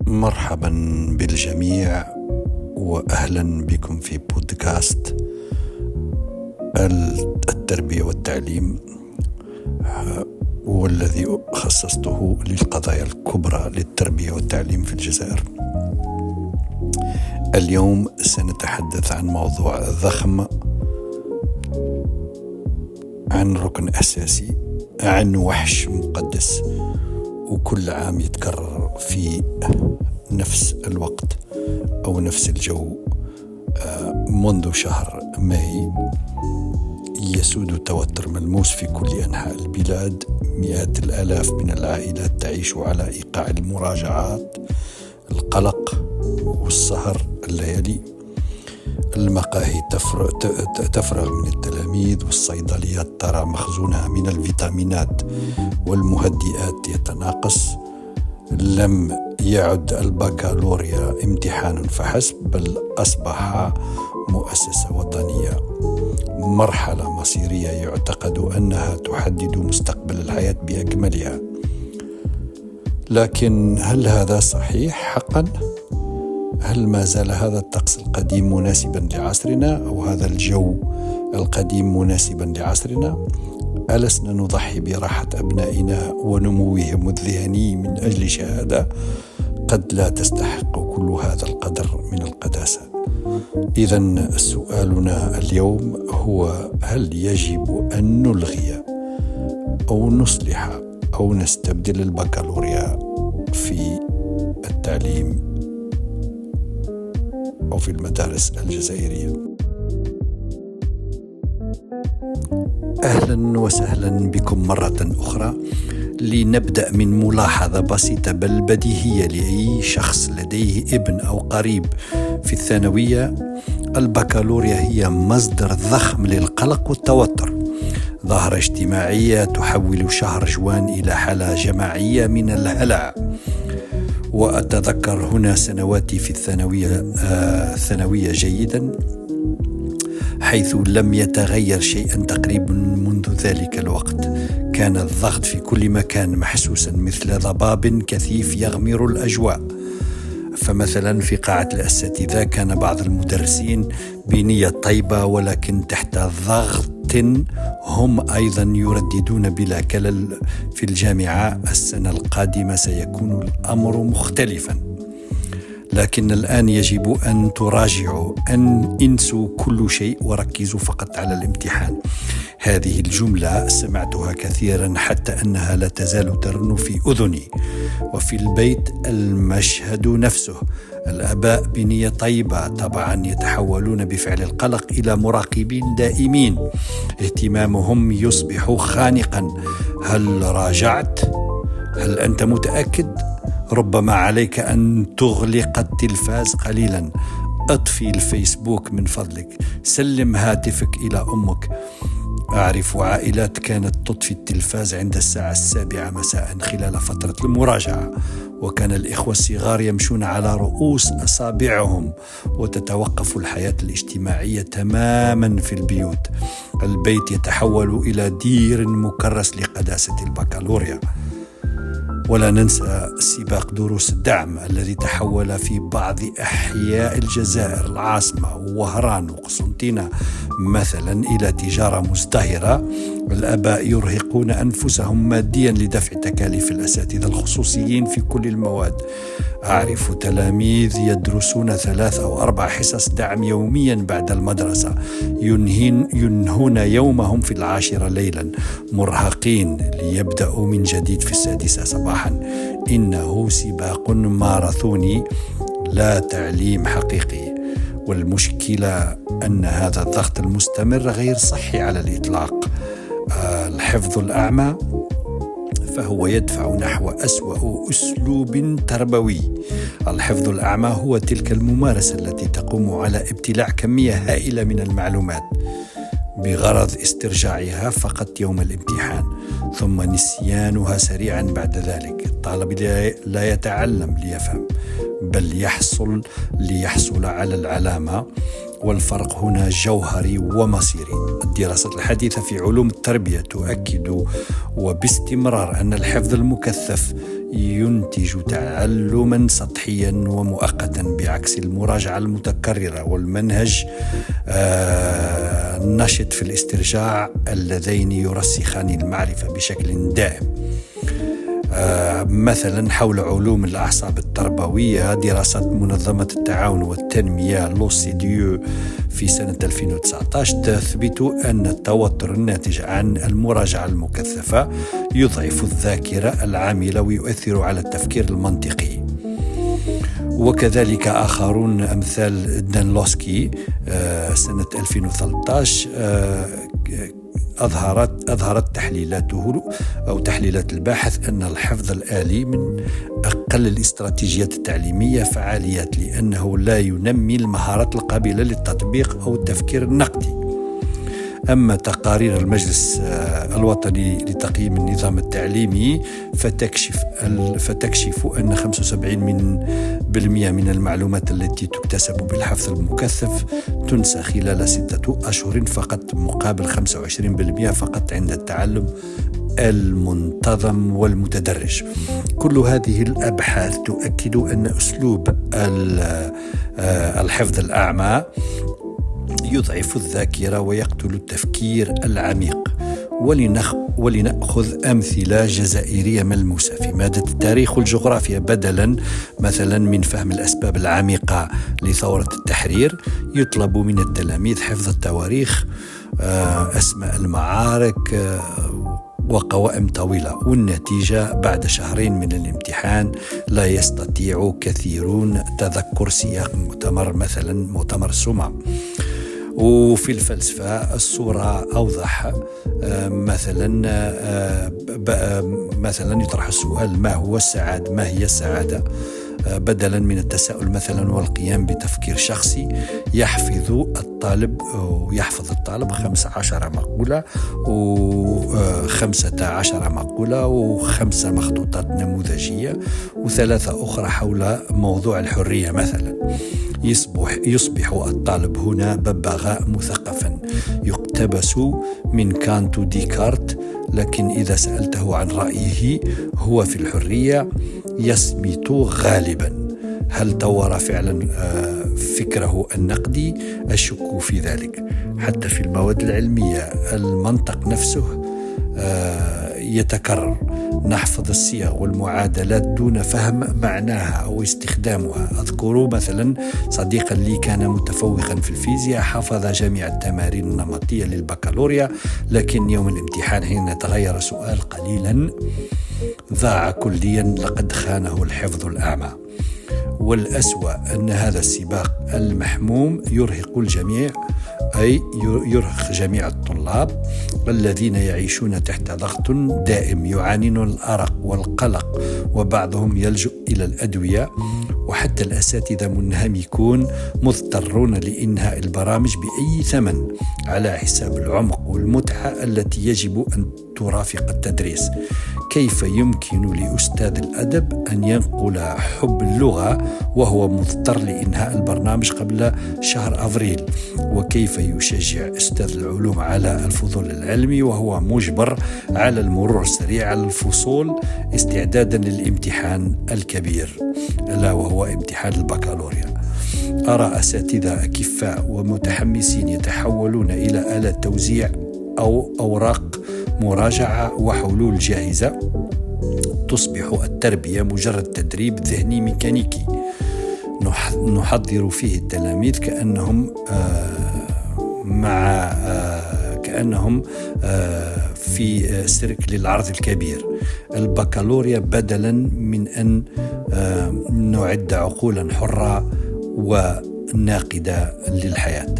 مرحبا بالجميع وأهلا بكم في بودكاست التربية والتعليم، والذي خصصته للقضايا الكبرى للتربية والتعليم في الجزائر. اليوم سنتحدث عن موضوع ضخم، عن ركن أساسي، عن وحش مقدس، وكل عام يتكرر في نفس الوقت أو نفس الجو. منذ شهر ماي يسود توتر ملموس في كل أنحاء البلاد. مئات الآلاف من العائلات تعيش على إيقاع المراجعات، القلق والسهر الليالي. المقاهي تفرغ من التلاميذ، والصيدليات ترى مخزونها من الفيتامينات والمهدئات يتناقص. لم يعد البكالوريا امتحان فحسب، بل أصبح مؤسسة وطنية، مرحلة مصيرية يعتقد أنها تحدد مستقبل الحياة بأكملها. لكن هل هذا صحيح حقا؟ هل ما زال هذا الطقس القديم مناسبا لعصرنا، أو هذا الجو القديم مناسبا لعصرنا؟ ألسنا نضحي براحة أبنائنا ونموهم الذهني من أجل شهادة قد لا تستحق كل هذا القدر من القداسة؟ إذن سؤالنا اليوم هو: هل يجب أن نلغي أو نصلح أو نستبدل البكالوريا في التعليم أو في المدارس الجزائرية؟ أهلا وسهلا بكم مرة أخرى. لنبدأ من ملاحظة بسيطة بل بديهية لأي شخص لديه ابن أو قريب في الثانوية: البكالوريا هي مصدر ضخم للقلق والتوتر، ظاهرة اجتماعية تحول شهر جوان إلى حالة جماعية من الهلع. وأتذكر هنا سنواتي في الثانوية جيدا، حيث لم يتغير شيئا تقريبا منذ ذلك الوقت. كان الضغط في كل مكان محسوسا مثل ضباب كثيف يغمر الأجواء. فمثلا في قاعة الأساتذة كان بعض المدرسين بنية طيبة، ولكن تحت ضغط هم أيضا يرددون بلا كلل: في الجامعة السنة القادمة سيكون الأمر مختلفا. لكن الآن يجب أن تراجعوا، أن انسوا كل شيء وركزوا فقط على الامتحان. هذه الجملة سمعتها كثيرا حتى أنها لا تزال ترن في أذني. وفي البيت المشهد نفسه: الآباء بنية طيبة طبعا يتحولون بفعل القلق إلى مراقبين دائمين، اهتمامهم يصبح خانقا. هل راجعت؟ هل أنت متأكد؟ ربما عليك أن تغلق التلفاز قليلا، اطفي الفيسبوك من فضلك، سلم هاتفك إلى أمك. أعرف عائلات كانت تطفي التلفاز عند الساعة 7 مساء خلال فترة المراجعة، وكان الإخوة الصغار يمشون على رؤوس أصابعهم، وتتوقف الحياة الاجتماعية تماما في البيوت. البيت يتحول إلى دير مكرس لقداسة البكالوريا. ولا ننسى سباق دروس الدعم الذي تحول في بعض أحياء الجزائر العاصمة ووهران وقسنطينة مثلا إلى تجارة مزدهرة. الآباء يرهقون أنفسهم ماديا لدفع تكاليف الأساتذة الخصوصيين في كل المواد. أعرف تلاميذ يدرسون 3 أو 4 حصص دعم يوميا بعد المدرسة، ينهون يومهم في 10 ليلا مرهقين ليبدأوا من جديد في 6 صباحا. إنه سباق ماراثوني لا تعليم حقيقي. والمشكلة أن هذا الضغط المستمر غير صحي على الإطلاق. الحفظ الأعمى فهو يدفع نحو أسوأ أسلوب تربوي. الحفظ الأعمى هو تلك الممارسة التي تقوم على ابتلاع كمية هائلة من المعلومات بغرض استرجاعها فقط يوم الامتحان، ثم نسيانها سريعا بعد ذلك. الطالب لا يتعلم ليفهم بل ليحصل على العلامة، والفرق هنا جوهري ومصيري. الدراسات الحديثة في علوم التربية تؤكد وباستمرار أن الحفظ المكثف ينتج تعلما سطحيا ومؤقتا، بعكس المراجعة المتكررة والمنهج النشط في الاسترجاع، اللذين يرسخان المعرفة بشكل دائم. مثلا حول علوم الأعصاب التربوية، دراسات منظمة التعاون والتنمية لوسيديو في سنة 2019 تثبت أن التوتر الناتج عن المراجعة المكثفة يضعف الذاكرة العاملة ويؤثر على التفكير المنطقي. وكذلك آخرون أمثال دانلوسكي سنة 2013 أظهرت تحليلاته أو تحليلات الباحث أن الحفظ الآلي من أقل الاستراتيجيات التعليمية فعالية، لأنه لا ينمي المهارات القابلة للتطبيق أو التفكير النقدي. أما تقارير المجلس الوطني لتقييم النظام التعليمي فتكشف أن 75% من المعلومات التي تكتسب بالحفظ المكثف تنسى خلال 6 أشهر فقط، مقابل 25% فقط عند التعلم المنتظم والمتدرج. كل هذه الأبحاث تؤكد أن أسلوب الحفظ الأعمى يضعف الذاكرة ويقتل التفكير العميق. ولنأخذ أمثلة جزائرية ملموسة في مادة التاريخ والجغرافيا. بدلا مثلا من فهم الأسباب العميقة لثورة التحرير، يطلب من التلاميذ حفظ التواريخ، أسماء المعارك وقوائم طويلة، والنتيجة بعد شهرين من الامتحان لا يستطيع كثيرون تذكر سياق المؤتمر، مثلا مؤتمر السومة. وفي الفلسفة الصورة أوضح. مثلا يطرح السؤال: ما هي السعادة؟ بدلا من التساؤل مثلا والقيام بتفكير شخصي، يحفظ الطالب 15 مقولة و15 مقولة و5 مخطوطات نموذجية و3 أخرى حول موضوع الحرية مثلا. يصبح الطالب هنا ببغاء مثقفا يقتبس من كانت وديكارت، لكن إذا سألته عن رأيه هو في الحرية يصمت غالبا. هل طور فعلا فكره النقدي؟ أشك في ذلك. حتى في المواد العلمية المنطق نفسه يتكرر. نحفظ الصيغ والمعادلات دون فهم معناها أو استخدامها. أذكر مثلا صديقا لي كان متفوقا في الفيزياء، حفظ جميع التمارين النمطية للبكالوريا، لكن يوم الامتحان حين تغير سؤال قليلا ضاع كليا، لقد خانه الحفظ الأعمى. والأسوأ أن هذا السباق المحموم يرهق الجميع، أي يرهق جميع الطلاب الذين يعيشون تحت ضغط دائم، يعانون الأرق والقلق، وبعضهم يلجأ إلى الأدوية، وحتى الأساتذة منهمكون مضطرون لإنهاء البرامج بأي ثمن على حساب العمق والمتعة التي يجب أن ترافق التدريس. كيف يمكن لأستاذ الأدب أن ينقل حب اللغة وهو مضطر لإنهاء البرنامج قبل شهر أفريل؟ وكيف يشجع أستاذ العلوم على الفضول العلمي وهو مجبر على المرور السريع على الفصول استعدادا للامتحان الكبير، لا وهو امتحان البكالوريا؟ أرى أساتذة أكفاء ومتحمسين يتحولون إلى آلة توزيع أو أوراق مراجعة وحلول جاهزة. تصبح التربية مجرد تدريب ذهني ميكانيكي نحضر فيه التلاميذ كأنهم في سيرك للعرض الكبير. البكالوريا بدلا من أن نعد عقولا حرة وناقدة للحياة.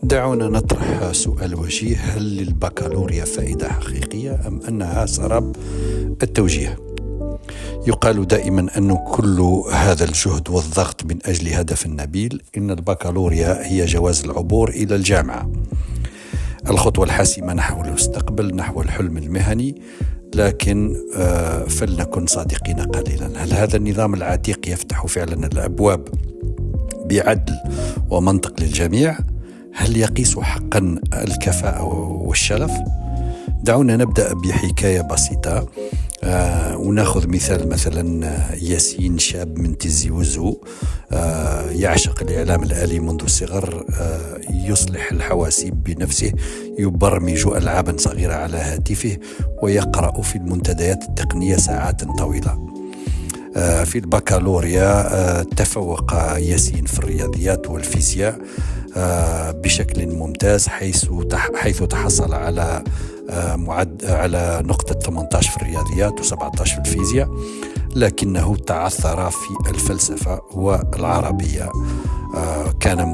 دعونا نطرح سؤال وجيه: هل للبكالوريا فائدة حقيقية أم أنها سراب التوجيه؟ يقال دائما أن كل هذا الجهد والضغط من أجل هدف نبيل. إن البكالوريا هي جواز العبور إلى الجامعة، الخطوة الحاسمة نحو المستقبل، نحو الحلم المهني. لكن فلنكن صادقين قليلا. هل هذا النظام العتيق يفتح فعلا الأبواب بعدل ومنطق للجميع؟ هل يقيس حقا الكفاءة والشغف؟ دعونا نبدأ بحكاية بسيطة ونأخذ مثلا ياسين، شاب من تيزي وزو، يعشق الإعلام الآلي منذ الصغر، يصلح الحواسيب بنفسه، يبرمج ألعابا صغيرة على هاتفه، ويقرأ في المنتديات التقنية ساعات طويلة. في البكالوريا تفوق ياسين في الرياضيات والفيزياء بشكل ممتاز، حيث تحصل على نقطة 18 في الرياضيات و17 في الفيزياء، لكنه تعثر في الفلسفة والعربية. كان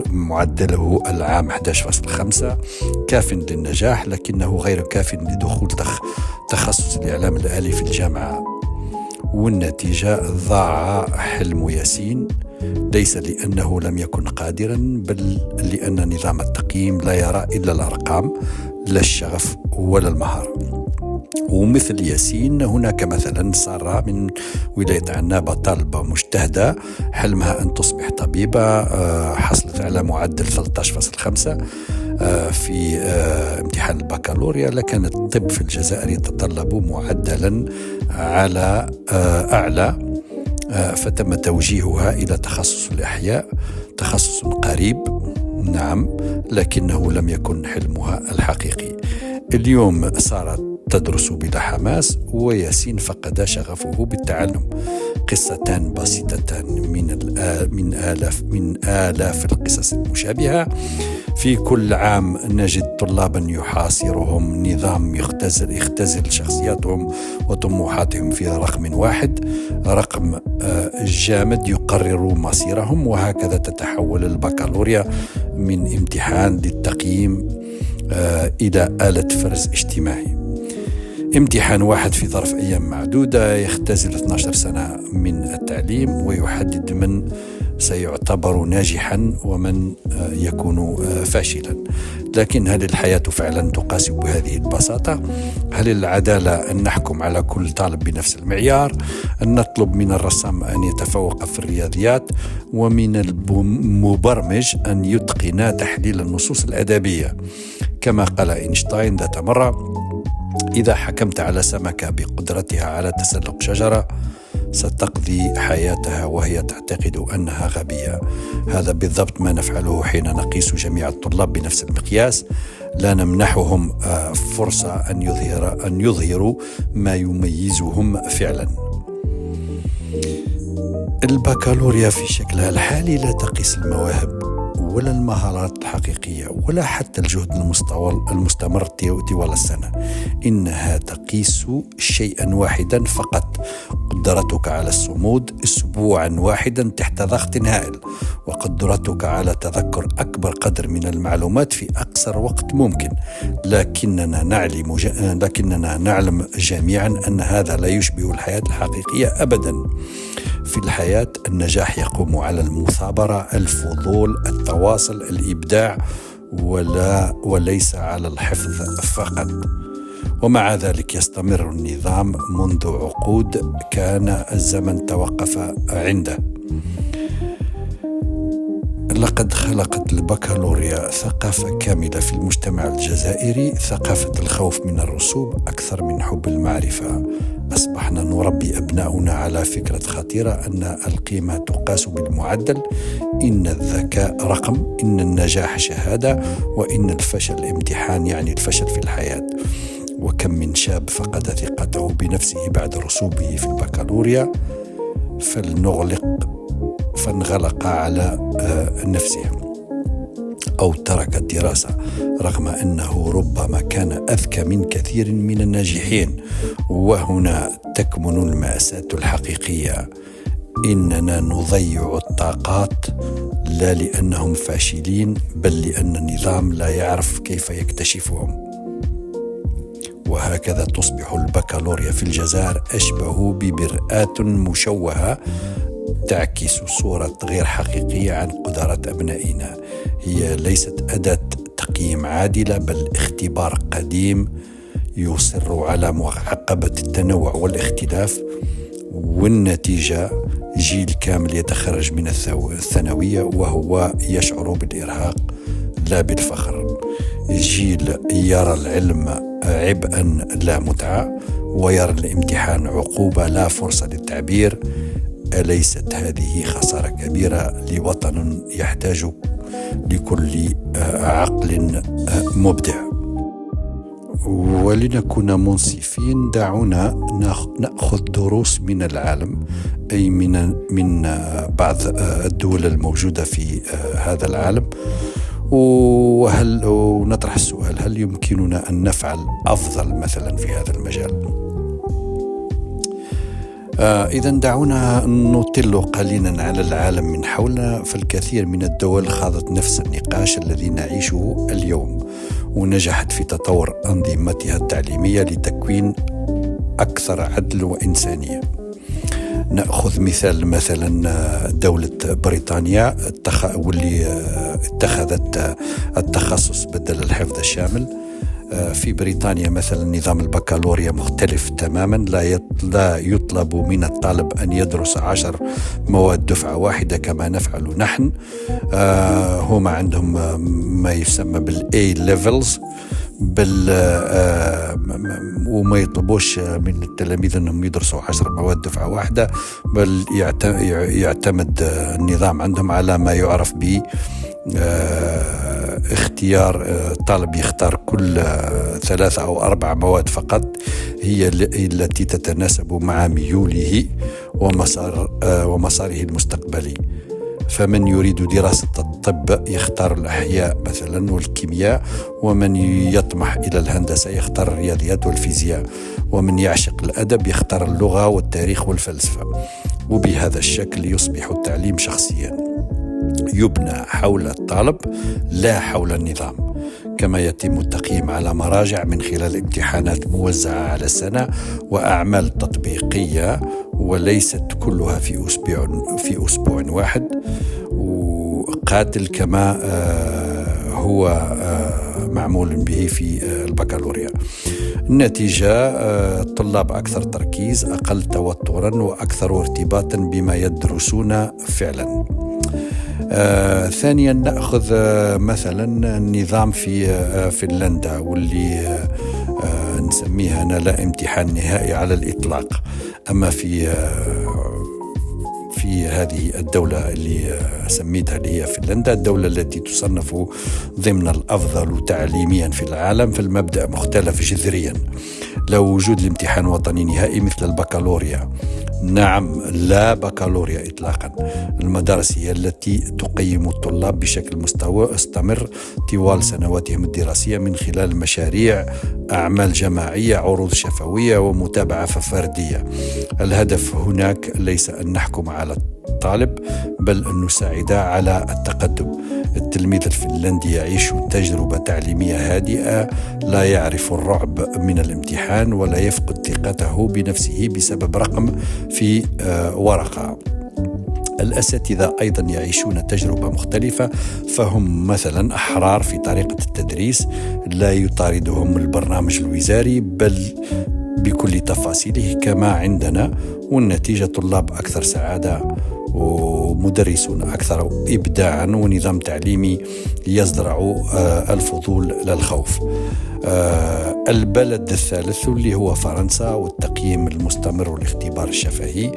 معدله العام 11.5 كاف للنجاح، لكنه غير كاف لدخول تخصص الإعلام الآلي في الجامعة. والنتيجة ضاع حلم ياسين، ليس لأنه لم يكن قادرا، بل لأن نظام التقييم لا يرى إلا الأرقام، لا الشغف ولا المهارة. ومثل ياسين هناك مثلا سارة من ولاية عنابة، طالبة مجتهدة حلمها أن تصبح طبيبة، حصلت على معدل 13.5 في امتحان البكالوريا، لكن الطب في الجزائر يتطلب معدلا على أعلى، فتم توجيهها إلى تخصص الأحياء، تخصص قريب نعم، لكنه لم يكن حلمها الحقيقي. اليوم صارت تدرس بلا حماس، وياسين فقد شغفه بالتعلم. قصتان بسيطتان من آلاف القصص المشابهة. في كل عام نجد طلابا يحاصرهم نظام يختزل شخصياتهم وطموحاتهم في رقم واحد، رقم جامد يقرر مصيرهم. وهكذا تتحول البكالوريا من امتحان للتقييم إلى آلة فرز اجتماعي. امتحان واحد في ظرف أيام معدودة يختزل 12 سنة من التعليم، ويحدد من سيعتبر ناجحا ومن يكون فاشلا. لكن هل الحياة فعلا تقاس بهذه البساطة؟ هل العدالة أن نحكم على كل طالب بنفس المعيار؟ أن نطلب من الرسام أن يتفوق في الرياضيات، ومن المبرمج أن يتقن تحليل النصوص الأدبية؟ كما قال أينشتاين ذات مرة: إذا حكمت على سمكة بقدرتها على تسلق شجرة، ستقضي حياتها وهي تعتقد أنها غبية. هذا بالضبط ما نفعله حين نقيس جميع الطلاب بنفس المقياس. لا نمنحهم فرصة أن يظهروا ما يميزهم فعلا. البكالوريا في شكلها الحالي لا تقيس المواهب ولا المهارات الحقيقية ولا حتى الجهد المستمر طوال السنة. إنها تقيس شيئا واحدا فقط: قدرتك على الصمود أسبوعا واحدا تحت ضغط هائل، وقدرتك على تذكر أكبر قدر من المعلومات في أقصر وقت ممكن. لكننا نعلم جميعا أن هذا لا يشبه الحياة الحقيقية أبدا. في الحياة النجاح يقوم على المثابرة، الفضول، التواصل، الإبداع، وليس على الحفظ فقط. ومع ذلك يستمر النظام منذ عقود كان الزمن توقف عنده. لقد خلقت البكالوريا ثقافة كاملة في المجتمع الجزائري، ثقافة الخوف من الرسوب أكثر من حب المعرفة. أصبحنا نربي أبناؤنا على فكرة خطيرة أن القيمة تقاس بالمعدل، إن الذكاء رقم، إن النجاح شهادة، وإن الفشل امتحان يعني الفشل في الحياة. وكم من شاب فقد ثقته بنفسه بعد رسوبه في البكالوريا فانغلق على نفسه أو ترك الدراسة، رغم أنه ربما كان أذكى من كثير من الناجحين. وهنا تكمن المأساة الحقيقية: إننا نضيع الطاقات لا لأنهم فاشلين، بل لأن النظام لا يعرف كيف يكتشفهم. وهكذا تصبح البكالوريا في الجزائر أشبه بمرآة مشوهة تعكس صورة غير حقيقية عن قدرات أبنائنا. هي ليست أداة تقييم عادلة، بل اختبار قديم يصر على معاقبة التنوع والاختلاف، والنتيجة جيل كامل يتخرج من الثانوية وهو يشعر بالإرهاق لا بالفخر، جيل يرى العلم عبئا لا متعة، ويرى الامتحان عقوبة لا فرصة للتعبير. أليست هذه خسارة كبيرة لوطن يحتاج لكل عقل مبدع؟ ولنكون منصفين، دعونا نأخذ دروس من العالم، أي من بعض الدول الموجودة في هذا العالم، ونطرح السؤال: هل يمكننا أن نفعل أفضل مثلا في هذا المجال؟ إذن دعونا نطل قليلا على العالم من حولنا، فالكثير من الدول خاضت نفس النقاش الذي نعيشه اليوم، ونجحت في تطور أنظمتها التعليمية لتكوين أكثر عدل وإنسانية. نأخذ مثلا دولة بريطانيا واللي اتخذت التخصص بدل الحفظ الشامل. في بريطانيا مثلا نظام البكالوريا مختلف تماما، لا يطلب من الطالب أن يدرس 10 مواد دفعة واحدة كما نفعل نحن. هم عندهم ما يسمى بالA levels، وما يطلبوش من التلاميذ أنهم يدرسوا 10 مواد دفعة واحدة، بل يعتمد النظام عندهم على ما يعرف ب اختيار. الطالب يختار كل 3 أو 4 مواد فقط هي التي تتناسب مع ميوله ومساره المستقبلي. فمن يريد دراسة الطب يختار الأحياء مثلا والكيمياء، ومن يطمح إلى الهندسة يختار الرياضيات والفيزياء، ومن يعشق الأدب يختار اللغة والتاريخ والفلسفة. وبهذا الشكل يصبح التعليم شخصيا، يبنى حول الطالب لا حول النظام. كما يتم التقييم على مراجع من خلال امتحانات موزعة على السنة وأعمال تطبيقية، وليست كلها في أسبوع واحد، وقاتل كما هو معمول به في البكالوريا. النتيجة: الطلاب أكثر تركيز، أقل توترا، وأكثر ارتباطا بما يدرسون فعلا. ثانيا نأخذ مثلا النظام في فنلندا، واللي نسميها أنا لا امتحان نهائي على الإطلاق. أما في هذه الدولة اللي سميتها اللي هي فنلندا، الدولة التي تصنف ضمن الأفضل تعليميا في العالم، فالمبدأ مختلف جذريا. لو وجود الامتحان وطني نهائي مثل البكالوريا. نعم، لا بكالوريا إطلاقا. المدارس هي التي تقيم الطلاب بشكل مستمر طوال سنواتهم الدراسية من خلال مشاريع، أعمال جماعية، عروض شفوية، ومتابعة فردية. الهدف هناك ليس أن نحكم على الطالب، بل أن نساعده على التقدم. التلميذ الفنلندي يعيش تجربة تعليمية هادئة، لا يعرف الرعب من الامتحان، ولا يفقد ثقته بنفسه بسبب رقم في ورقة. الأساتذة أيضا يعيشون تجربة مختلفة، فهم مثلا أحرار في طريقة التدريس، لا يطاردهم البرنامج الوزاري بل بكل تفاصيله كما عندنا، والنتيجة طلاب أكثر سعادة ومدرسون أكثر إبداعا، ونظام تعليمي يزرع الفضول لا الخوف. البلد الثالث اللي هو فرنسا، والتقييم المستمر والاختبار الشفهي.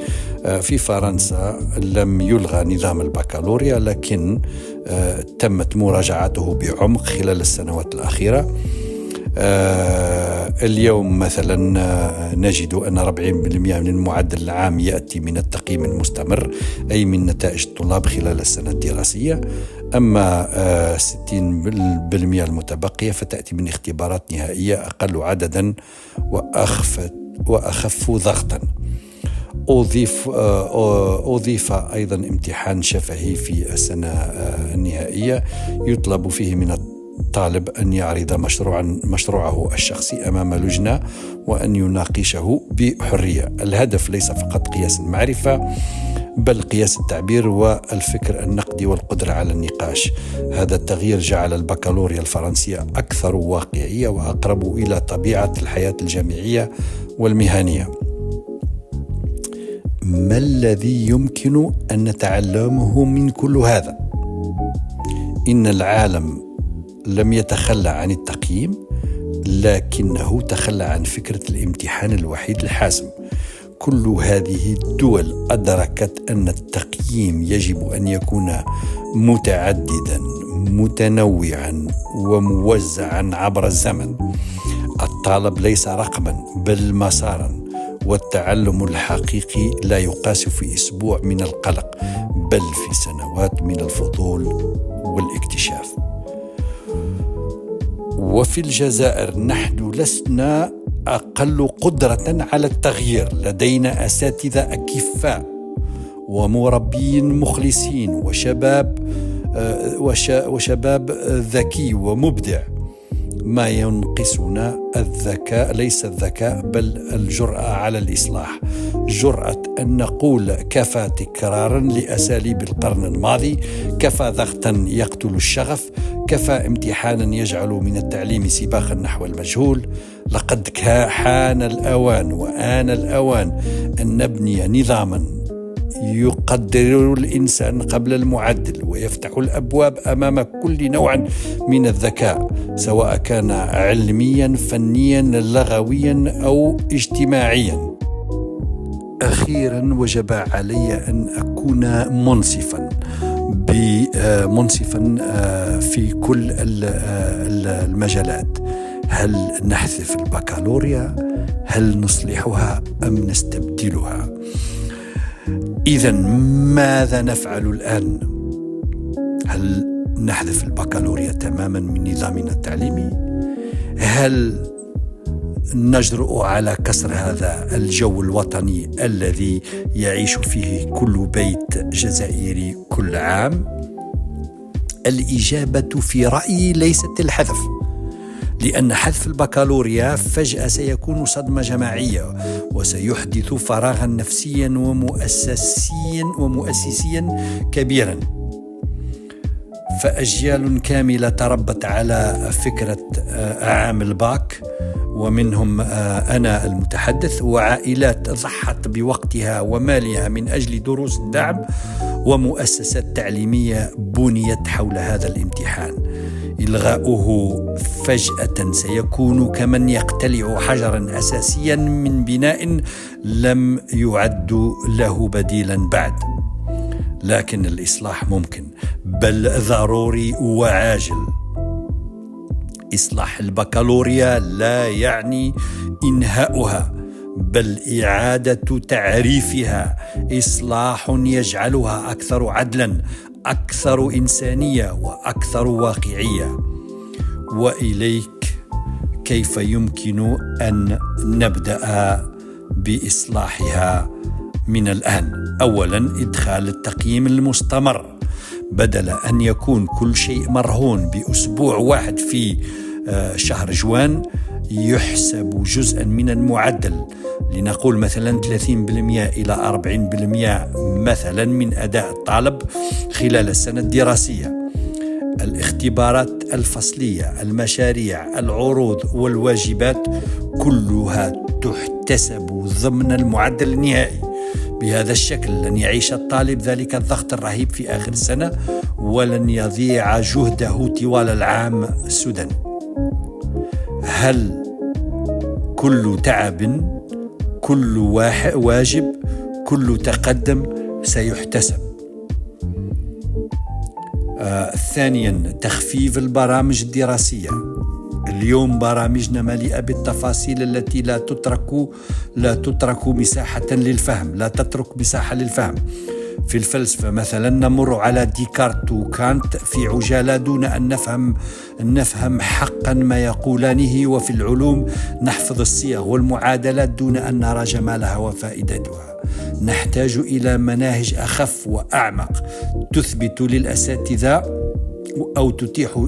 في فرنسا لم يلغى نظام البكالوريا، لكن تمت مراجعته بعمق خلال السنوات الأخيرة. اليوم مثلا نجد أن 40% من المعدل العام يأتي من التقييم المستمر، أي من نتائج الطلاب خلال السنة الدراسية. أما 60% المتبقية فتأتي من اختبارات نهائية أقل عددا وأخف ضغطا. أضيف أيضا امتحان شفهي في السنة النهائية، يطلب فيه من الطالب أن يعرض مشروعه الشخصي أمام لجنة وأن يناقشه بحرية. الهدف ليس فقط قياس المعرفة، بل قياس التعبير والفكر النقدي والقدرة على النقاش. هذا التغيير جعل البكالوريا الفرنسية أكثر واقعية وأقرب إلى طبيعة الحياة الجامعية والمهنية. ما الذي يمكن أن نتعلمه من كل هذا؟ إن العالم لم يتخلى عن التقييم، لكنه تخلى عن فكرة الامتحان الوحيد الحاسم. كل هذه الدول أدركت أن التقييم يجب أن يكون متعددا متنوعا وموزعا عبر الزمن. الطالب ليس رقما بل مسارا، والتعلم الحقيقي لا يقاس في أسبوع من القلق بل في سنوات من الفضول والاكتشاف. وفي الجزائر نحن لسنا أقل قدرة على التغيير، لدينا أساتذة أكفاء ومربين مخلصين وشباب ذكي ومبدع. ما ينقصنا الذكاء، ليس الذكاء بل الجرأة على الإصلاح، جرأة أن نقول كفى تكرارا لأساليب القرن الماضي، كفى ضغطا يقتل الشغف، كفى امتحانا يجعل من التعليم سباقا نحو المجهول. لقد حان الأوان وآن الأوان أن نبني نظاما يقدر الإنسان قبل المعدل ويفتح الأبواب أمام كل نوع من الذكاء، سواء كان علميا فنيا لغويا أو اجتماعيا. أخيرا وجب علي أن أكون منصفا في كل المجالات. هل نحذف البكالوريا؟ هل نصلحها أم نستبدلها؟ إذن ماذا نفعل الآن؟ هل نحذف البكالوريا تماما من نظامنا التعليمي؟ هل نجرؤ على كسر هذا الجو الوطني الذي يعيش فيه كل بيت جزائري كل عام؟ الإجابة في رأيي ليست الحذف، لأن حذف البكالوريا فجأة سيكون صدمة جماعية وسيحدث فراغا نفسيا ومؤسسيا كبيرا. فأجيال كاملة تربت على فكرة عام الباك، ومنهم أنا المتحدث، وعائلات ضحت بوقتها ومالها من أجل دروس الدعم، ومؤسسات تعليمية بنيت حول هذا الامتحان. إلغاؤه فجأة سيكون كمن يقتلع حجرا أساسيا من بناء لم يعد له بديلا بعد. لكن الإصلاح ممكن بل ضروري وعاجل. إصلاح البكالوريا لا يعني إنهاؤها بل إعادة تعريفها، إصلاح يجعلها أكثر عدلا، أكثر إنسانية وأكثر واقعية. وإليك كيف يمكن أن نبدأ بإصلاحها من الآن؟ أولا، إدخال التقييم المستمر، بدل أن يكون كل شيء مرهون بأسبوع واحد في شهر جوان يحسب جزءا من المعدل، لنقول مثلا 30% إلى 40% مثلا من أداء الطالب خلال السنة الدراسية. الاختبارات الفصلية، المشاريع، العروض والواجبات كلها تحتسب ضمن المعدل النهائي. بهذا الشكل لن يعيش الطالب ذلك الضغط الرهيب في آخر السنة، ولن يضيع جهده طوال العام سدى. هل كل تعب، كل واجب، كل تقدم سيحتسب؟ ثانيا، تخفيف البرامج الدراسية. اليوم برامجنا مليئة بالتفاصيل التي لا تترك مساحة للفهم، لا تترك مساحة للفهم. في الفلسفة مثلا نمر على ديكارت وكانت في عجالة دون أن نفهم حقا ما يقولانه، وفي العلوم نحفظ الصيغ والمعادلات دون أن نرى جمالها وفائدتها. نحتاج إلى مناهج أخف وأعمق تثبت للأساتذة أو تتيح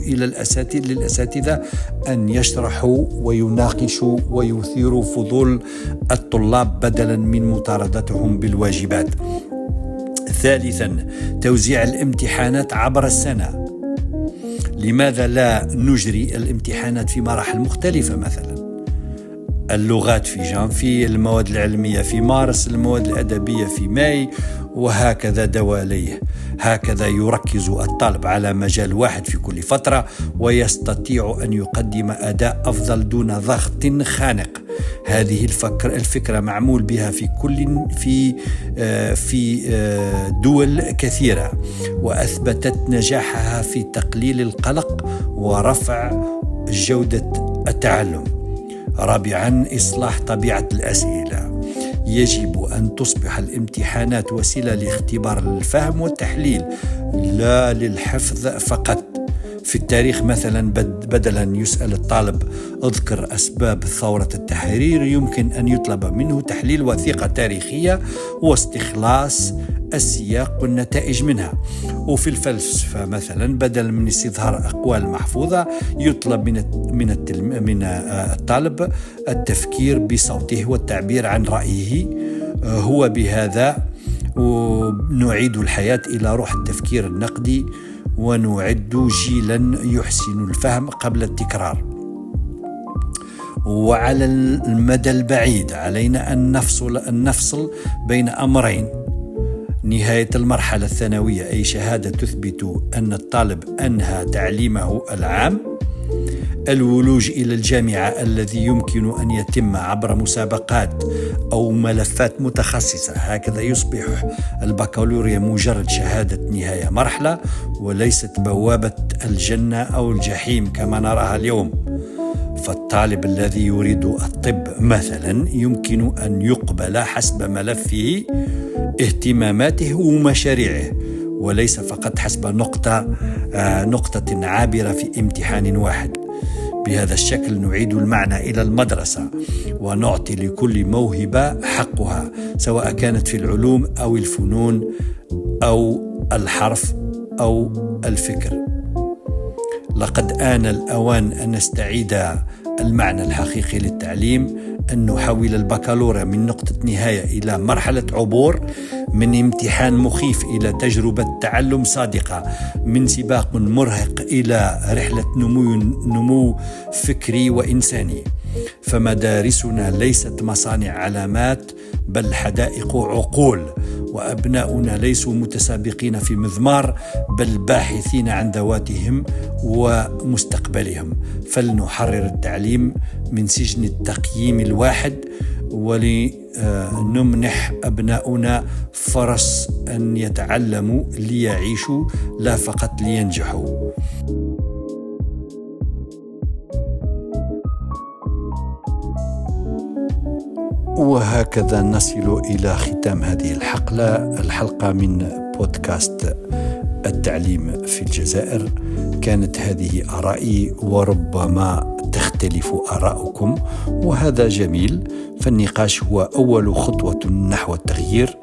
للأساتذة أن يشرحوا ويناقشوا ويثيروا فضول الطلاب بدلا من مطاردتهم بالواجبات. ثالثا، توزيع الامتحانات عبر السنة. لماذا لا نجري الامتحانات في مراحل مختلفة؟ مثلا اللغات في جانفي، المواد العلمية في مارس، المواد الأدبية في ماي، وهكذا دواليه. هكذا يركز الطالب على مجال واحد في كل فترة، ويستطيع أن يقدم أداء أفضل دون ضغط خانق. هذه الفكرة معمول بها في دول كثيرة، وأثبتت نجاحها في تقليل القلق ورفع جودة التعلم. رابعا، إصلاح طبيعة الأسئلة. يجب أن تصبح الامتحانات وسيلة لاختبار الفهم والتحليل، لا للحفظ فقط. في التاريخ مثلا، بدلا أن يسأل الطالب اذكر أسباب ثورة التحرير، يمكن أن يطلب منه تحليل وثيقة تاريخية واستخلاص السياق والنتائج منها. وفي الفلسفة مثلا، بدلا من استظهار أقوال محفوظة، يطلب من الطالب التفكير بصوته والتعبير عن رأيه. هو بهذا نعيد الحياة إلى روح التفكير النقدي، ونعد جيلا يحسن الفهم قبل التكرار. وعلى المدى البعيد علينا أن نفصل بين أمرين: نهاية المرحلة الثانوية، أي شهادة تثبت أن الطالب أنهى تعليمه العام، الولوج إلى الجامعة الذي يمكن أن يتم عبر مسابقات أو ملفات متخصصة. هكذا يصبح البكالوريا مجرد شهادة نهاية مرحلة، وليست بوابة الجنة أو الجحيم كما نراها اليوم. فالطالب الذي يريد الطب مثلا يمكن أن يقبل حسب ملفه، اهتماماته ومشاريعه، وليس فقط حسب نقطة عابرة في امتحان واحد. بهذا الشكل نعيد المعنى إلى المدرسة، ونعطي لكل موهبة حقها، سواء كانت في العلوم أو الفنون أو الحرف أو الفكر. لقد آن الأوان أن نستعيد المعنى الحقيقي للتعليم، أن نحول البكالوريا من نقطة نهاية إلى مرحلة عبور، من امتحان مخيف إلى تجربة تعلم صادقة، من سباق مرهق إلى رحلة نمو فكري وإنساني. فمدارسنا ليست مصانع علامات، بل حدائق عقول، وأبناؤنا ليسوا متسابقين في مضمار، بل باحثين عن ذواتهم ومستقبلهم. فلنحرر التعليم من سجن التقييم الواحد، ولنمنح أبناؤنا فرص أن يتعلموا ليعيشوا، لا فقط لينجحوا. وهكذا نصل إلى ختام هذه الحلقة من بودكاست التعليم في الجزائر. كانت هذه آرائي، وربما تختلف آراؤكم، وهذا جميل، فالنقاش هو أول خطوة نحو التغيير.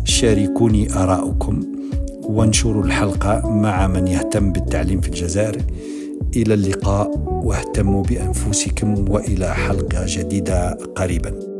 شاركوني آراءكم، وانشروا الحلقة مع من يهتم بالتعليم في الجزائر. إلى اللقاء، واهتموا بأنفسكم، وإلى حلقة جديدة قريبا.